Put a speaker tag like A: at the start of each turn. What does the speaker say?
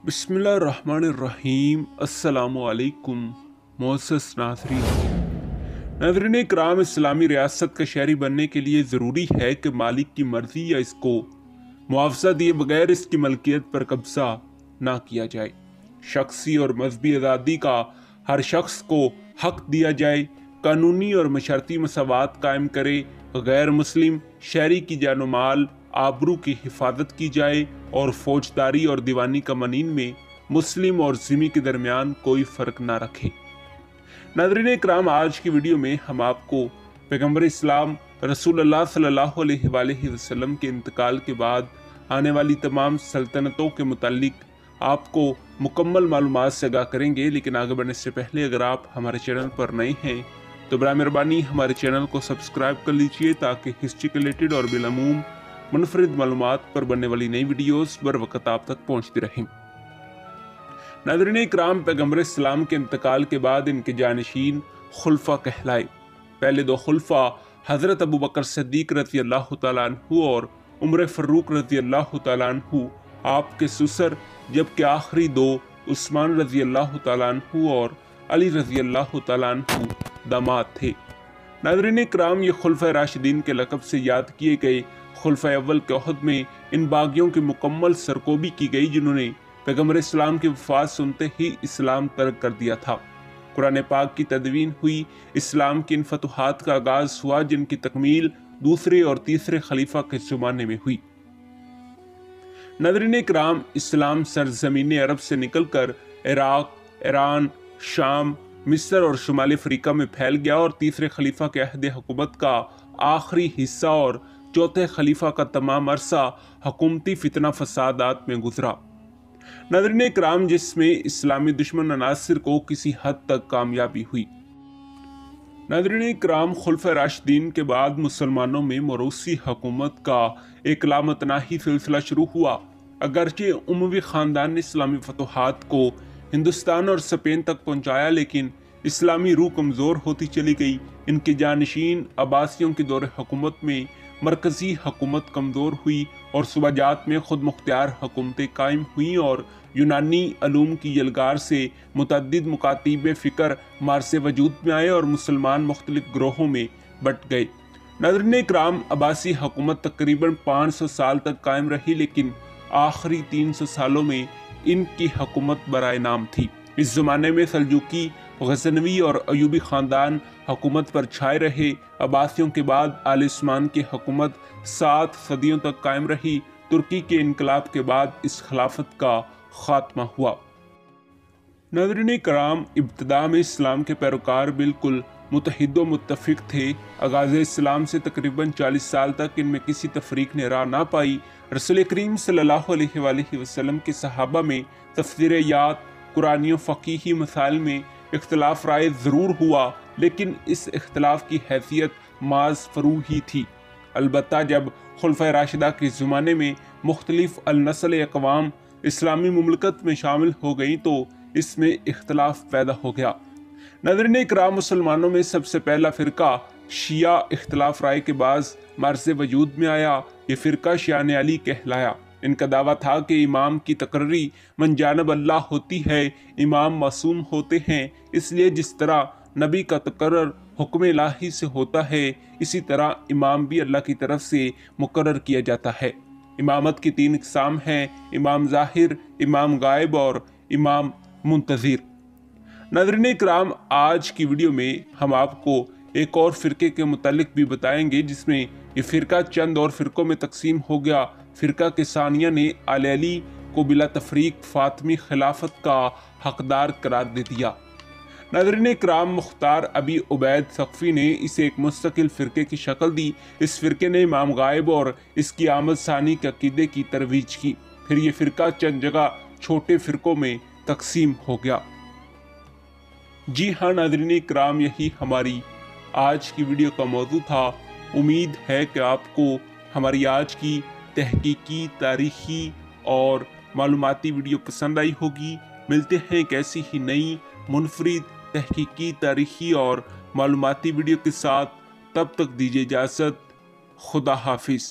A: बिस्मिल्लाहिर्रहमानिर्रहीम। अस्सलामुअलैकुम मोअज़्ज़ज़ नाज़रीन इकराम, इस्लामी रियासत का शहरी बनने के लिए ज़रूरी है कि मालिक की मर्ज़ी या इसको मुआवजा दिए बगैर इसकी मलकियत पर कब्ज़ा ना किया जाए। शख्सी और मजहबी आज़ादी का हर शख्स को हक दिया जाए। कानूनी और मशर्ती मसावात कायम करे। गैर मुस्लिम शहरी की जान माल आबरू की हिफाजत की जाए और फौजदारी और दीवानी कवानीन में मुस्लिम और ज़िमी के दरमियान कोई फ़र्क ना रखे। नाज़रीन इकराम, आज की वीडियो में हम आपको पैगम्बर इस्लाम रसूलुल्लाह सल्लल्लाहु अलैहि वसल्लम के इंतकाल के बाद आने वाली तमाम सल्तनतों के मुतालिक आपको मुकम्मल मालूमात से आगाह करेंगे। लेकिन आगे बढ़ने से पहले अगर आप हमारे चैनल पर नए हैं तो बराए मेहरबानी हमारे चैनल को सब्सक्राइब कर लीजिए ताकि हिस्ट्री के रिलेटेड और बिलअमूम मुनफरिद मालूमात पर बनने वाली नई वीडियोस बर वक्त आप तक पहुंचती रहें। नाज़रीन इकराम, पैगम्बर इस्लाम के इंतकाल के बाद इनके जानशीन खुलफा कहलाए। पहले दो खुलफा हज़रत अबू बकर सिद्दीक़ रज़ी अल्लाह तआला अन्हु और उमर फ़ारूक रज़ी अल्लाह तआला अन्हु आपके सुसर, जबकि आखिरी दो उस्मान रज़ी अल्लाह तआला अन्हु और अली रज़ी अल्लाह तआला अन्हु दामाद थे। नाज़रीन इकराम, ये खुलफा राशिदीन के लक़ब से याद किए गए खुलफा अव्वल के अहद में इन बागियों की मुकम्मल सरकोबी की गई जिन्होंने पैगम्बर इस्लाम की वफ़ात सुनते ही इस्लाम तर्क कर दिया था। कुरान पाक की तदवीन हुई, इस्लाम की इन फतुहात का आगाज़ हुआ जिनकी तकमील दूसरे और तीसरे खलीफा के ज़माने में हुई। नाज़रीन इकराम, इस्लाम सरज़मीन अरब से निकलकर इराक, ईरान, शाम, मिस्र और शुमाली अफ्रीका में फैल गया और तीसरे खलीफा के अहद हुकूमत का आखिरी हिस्सा और चौथे खलीफा का तमाम अरसा हुकूमती फितना फसादात में गुजरा। नाज़रीन इकराम, जिसमें इस्लामी दुश्मन अनासिर को किसी हद तक कामयाबी हुई। नाज़रीन इकराम, खुलफा राशिदीन के बाद मुसलमानों में मरूसी हुकूमत का एक लामतनाही सिलसिला शुरू हुआ। अगरचे उमवी ख़ानदान ने इस्लामी फतुहात को हिंदुस्तान और स्पेन तक पहुँचाया, लेकिन इस्लामी रूह कमज़ोर होती चली गई। इनके जानशीन अब्बासियों के दौरे हुकूमत में मरकज़ी हुकूमत कमज़ोर हुई और सूबाजात में खुद मुख्तियार हुकूमतें कायम हुईं और यूनानी अलूम की यलगार से मुतअद्दिद मुकातिब फ़िक्र मारसे वजूद में आए और मुसलमान मुख्तलिफ ग्रोहों में बट गए। नाज़रीन इकराम, अब्बासी हुकूमत तकरीबन 500 साल तक कायम रही, लेकिन आखिरी 300 सालों में इनकी हुकूमत बराए नाम थी। इस ज़माने में सल्जूकी, गज़नवी और अयूबी ख़ानदान हुकूमत पर छाए रहे। अब्बासियों के बाद आल उस्मान की हुकूमत 7 सदियों तक कायम रही। तुर्की के इनकलाब के बाद इस खिलाफत का ख़ात्मा हुआ। नाज़रीन इकराम, इब्तिदा में इस्लाम के पैरोकार बिल्कुल मुत्तहिद व मुत्तफ़िक़ थे। आगाज़ इस्लाम से तकरीबन 40 साल तक इनमें किसी तफरीक ने राह ना पाई। रसूल करीम सल्लल्लाहु अलैहि वसल्लम के सहाबा में तफ़सीरियात, कुरानी व फ़क़ीही मसाइल में इख्तिलाफ राय ज़रूर हुआ, लेकिन इस इख्तिलाफ की हैसियत माज़ फ़रू ही थी। अलबत्ता जब खुलफ़ा राशिदा के ज़माने में मुख्तलिफ़ अल-नस्ल अक़वाम इस्लामी मुमलकत में शामिल हो गई तो इसमें इख्तिलाफ पैदा हो गया। नाज़रीन इकराम, मुसलमानों में सबसे पहला फ़िरका शिया इख्तिलाफ राय के बाद मर्ज़ वजूद में आया। ये फ़िरका शियाने अली कहलाया। इनका दावा था कि इमाम की तकर्री मन जानब अल्लाह होती है, इमाम मासूम होते हैं, इसलिए जिस तरह नबी का तकर्रर हुक्म इलाही से होता है इसी तरह इमाम भी अल्लाह की तरफ से मुकर्रर किया जाता है। इमामत की 3 इक़साम हैं: इमाम ज़ाहिर, इमाम गायब और इमाम मुंतज़िर। नाज़रीन इकराम, आज की वीडियो में हम आपको एक और फ़िरके के मुतालिक भी बताएंगे जिसमें ये फ़िरका चंद और फ़िरकों में तकसीम हो गया। फ़िरका के सानिया ने आले अली को बिला तफरीक फ़ातिमी खिलाफत का हकदार करार दे दिया। नाज़रीन इकराम, मुख्तार अबी उबैद सक़फ़ी ने इसे एक मुस्तकिल फ़िरके की शक्ल दी। इस फ़िरके ने इमाम गायब और इसकी आमद सानी के अक़ीदे की तरवीज की। फिर ये फ़िरका चंद जगह छोटे फ़िरकों में तकसीम हो गया। जी हाँ नाज़रीन इकराम, यही हमारी आज की वीडियो का मौजू था। उम्मीद है कि आपको हमारी आज की तहकीकी, तारीख़ी और मालूमाती वीडियो पसंद आई होगी। मिलते हैं एक ऐसी ही नई मुनफरिद तहकीकी, तारीख़ी और मालूमाती वीडियो के साथ। तब तक दीजिए इजाज़त। खुदा हाफिज़।